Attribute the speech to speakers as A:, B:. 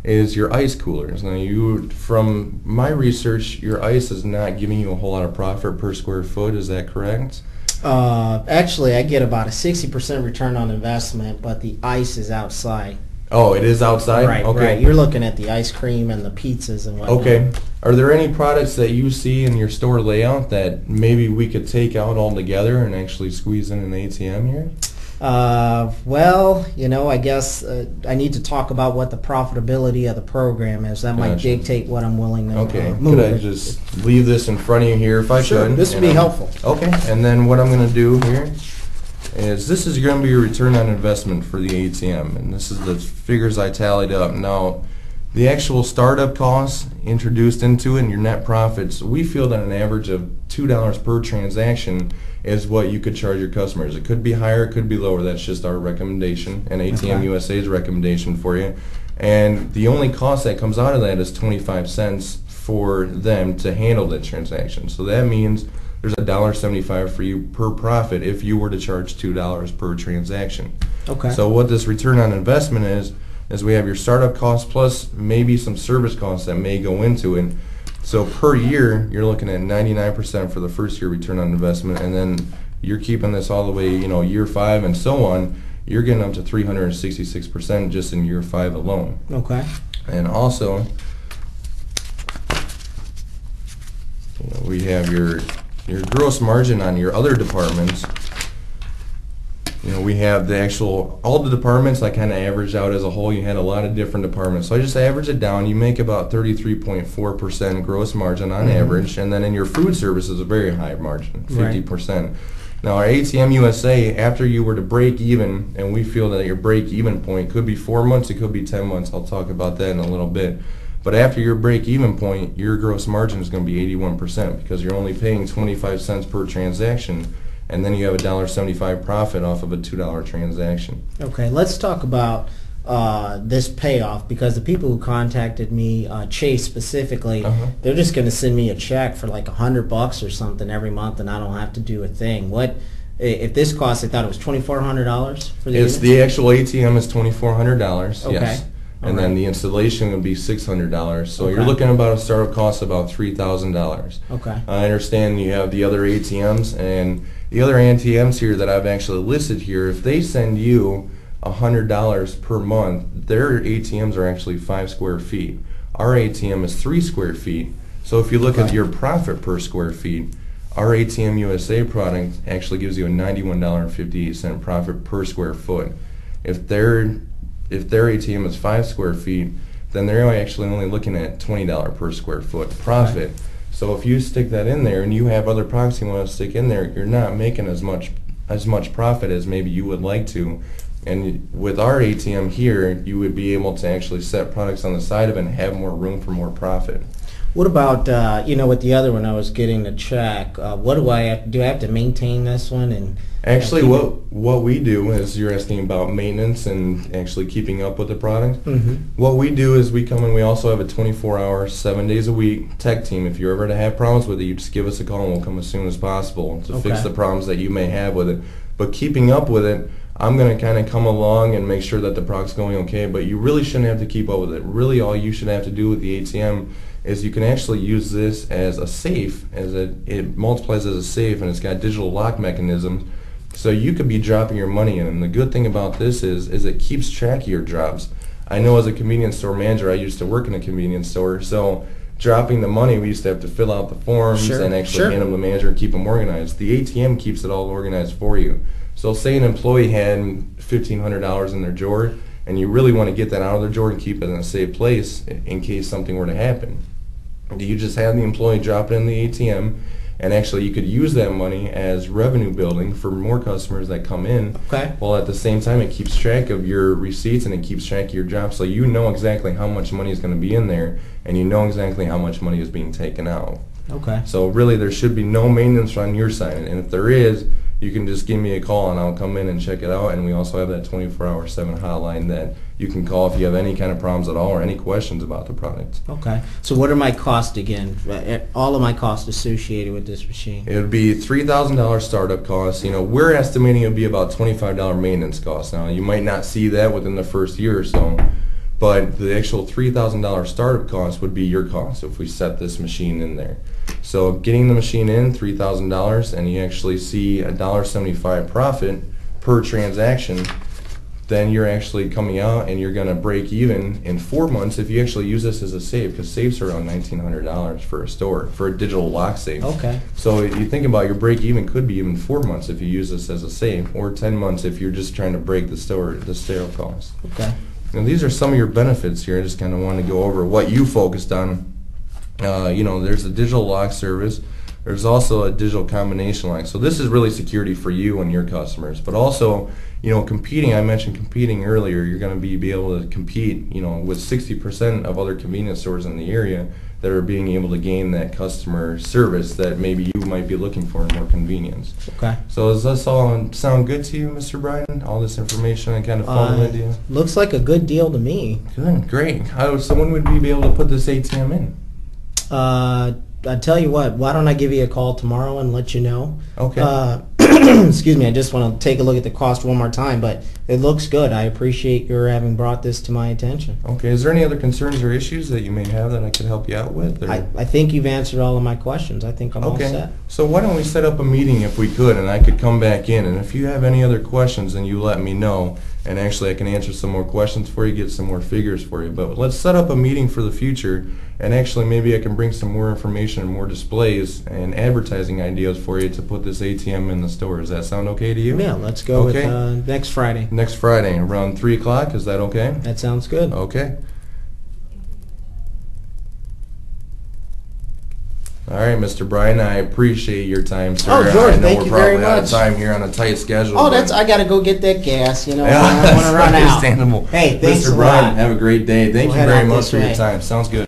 A: is your ice coolers. Now, from my research, your ice is not giving you a whole lot of profit per square foot. Is that correct?
B: Actually, I get about a 60% return on investment, but the ice is outside.
A: Oh, it is outside?
B: Right,
A: okay.
B: right. You're looking at the ice cream and the pizzas and whatnot.
A: Okay. Are there any products that you see in your store layout that maybe we could take out altogether and actually squeeze in an ATM here?
B: Well, I guess I need to talk about what the profitability of the program is. That might dictate what I'm willing to move.
A: Could I just leave this in front of you here if I could?
B: This would be helpful.
A: Okay, and then what I'm going to do here is this is going to be your return on investment for the ATM, and this is the figures I tallied up. Now, the actual startup costs introduced into it and your net profits, we feel that an average of $2 per transaction is what you could charge your customers. It could be higher, it could be lower. That's just our recommendation and ATM USA's recommendation for you. And the only cost that comes out of that is 25 cents for them to handle that transaction. So that means there's $1.75 for you per profit if you were to charge $2 per transaction.
B: Okay.
A: So what this return on investment is we have your startup costs plus maybe some service costs that may go into it. So per year, you're looking at 99% for the first year return on investment, and then you're keeping this all the way, year 5 and so on. You're getting up to 366% just in year 5 alone.
B: Okay.
A: And also, we have your gross margin on your other departments. We have all the departments I kind of averaged out as a whole. You had a lot of different departments. So I just average it down. You make about 33.4% gross margin on average. And then in your food service is a very high margin, 50%. Right. Now our ATM USA, after you were to break even, and we feel that your break even point could be 4 months, it could be 10 months. I'll talk about that in a little bit. But after your break even point, your gross margin is going to be 81% because you're only paying 25 cents per transaction. And then you have a $1.75 profit off of a $2 transaction.
B: Okay, let's talk about this payoff, because the people who contacted me, Chase specifically, they're just going to send me a check for like $100 or something every month, and I don't have to do a thing. What if this cost? I thought it was $2,400 for the unit?
A: The actual ATM is $2,400.
B: Okay.
A: Yes. And then the installation would be $600. So you're looking at about a startup cost of about $3,000.
B: Okay.
A: I understand you have the other ATMs, and the other ATMs here that I've actually listed here, if they send you $100 per month, their ATMs are actually 5 square feet. Our ATM is 3 square feet. So if you look at your profit per square feet, our ATM USA product actually gives you a $91.58 profit per square foot. If their ATM is 5 square feet, then they're actually only looking at $20 per square foot profit. So if you stick that in there and you have other products you want to stick in there, you're not making as much profit as maybe you would like to. And with our ATM here, you would be able to actually set products on the side of it and have more room for more profit.
B: What about, with the other one I was getting the check, what do I have to maintain this one? And
A: actually, what we do is, you're asking about maintenance and actually keeping up with the product. What we do is we come in, we also have a 24-hour, 7 days a week tech team. If you're ever to have problems with it, you just give us a call and we'll come as soon as possible to fix the problems that you may have with it. But keeping up with it, I'm going to kind of come along and make sure that the product's going okay, but you really shouldn't have to keep up with it. Really, all you should have to do with the ATM is you can actually use this as a safe, it multiplies as a safe, and it's got digital lock mechanisms, so you could be dropping your money in. And the good thing about this is it keeps track of your drops. I know as a convenience store manager, I used to work in a convenience store, so dropping the money, we used to have to fill out the forms and actually hand them to the manager and keep them organized. The ATM keeps it all organized for you. So say an employee had $1,500 in their drawer, and you really want to get that out of their drawer and keep it in a safe place in case something were to happen. You just have the employee drop it in the ATM, and actually you could use that money as revenue building for more customers that come in.
B: Okay.
A: While at the same time it keeps track of your receipts and it keeps track of your drops, so you know exactly how much money is going to be in there, and you know exactly how much money is being taken out.
B: Okay.
A: So really there should be no maintenance on your side, and if there is, you can just give me a call and I'll come in and check it out. And we also have that 24/7 hotline that you can call if you have any kind of problems at all or any questions about the product.
B: Okay. So what are my costs again? All of my costs associated with this machine?
A: It would be $3,000 startup costs. We're estimating it would be about $25 maintenance costs. Now, you might not see that within the first year or so, but the actual $3,000 startup cost would be your cost if we set this machine in there. So getting the machine in, $3,000, and you actually see a $1.75 profit per transaction, then you're actually coming out and you're going to break even in 4 months if you actually use this as a safe, because safes are around $1,900 for a store, for a digital lock safe.
B: Okay.
A: So you think about your break even could be even 4 months if you use this as a safe, or 10 months if you're just trying to break the sale cost.
B: Okay.
A: And these are some of your benefits here. I just kind of want to go over what you focused on. There's a digital lock service. There's also a digital combination lock. So this is really security for you and your customers. But also, competing, I mentioned competing earlier. You're going to be able to compete, with 60% of other convenience stores in the area that are being able to gain that customer service that maybe you might be looking for in more convenience.
B: Okay.
A: So does this all sound good to you, Mr. Bryan? All this information I kind of funneled into you?
B: Looks like a good deal to me.
A: Good, great. So when would we be able to put this ATM in?
B: I tell you what, why don't I give you a call tomorrow and let you know?
A: Okay.
B: Excuse me, I just want to take a look at the cost one more time, but it looks good. I appreciate your having brought this to my attention.
A: Okay, is there any other concerns or issues that you may have that I could help you out with?
B: I think you've answered all of my questions. I think I'm all set.
A: So why don't we set up a meeting if we could, and I could come back in, and if you have any other questions, then you let me know, and actually I can answer some more questions for you, get some more figures for you. But let's set up a meeting for the future, and actually maybe I can bring some more information and more displays and advertising ideas for you to put this ATM in the store. Does that sound okay to you?
B: Yeah, let's go with next Friday.
A: Next Friday, around 3 o'clock, is that okay?
B: That sounds good.
A: Okay. All right, Mr. Bryan, I appreciate your time, sir.
B: Oh, George,
A: thank
B: you very much.
A: I know we're probably out of time here on a tight schedule.
B: Oh, I got to go get that gas,
A: Yeah,
B: I want to run out.
A: understandable.
B: Hey, thanks
A: Mr.
B: a
A: Bryan,
B: lot.
A: have a great day. Thank you very much for your time. Sounds good.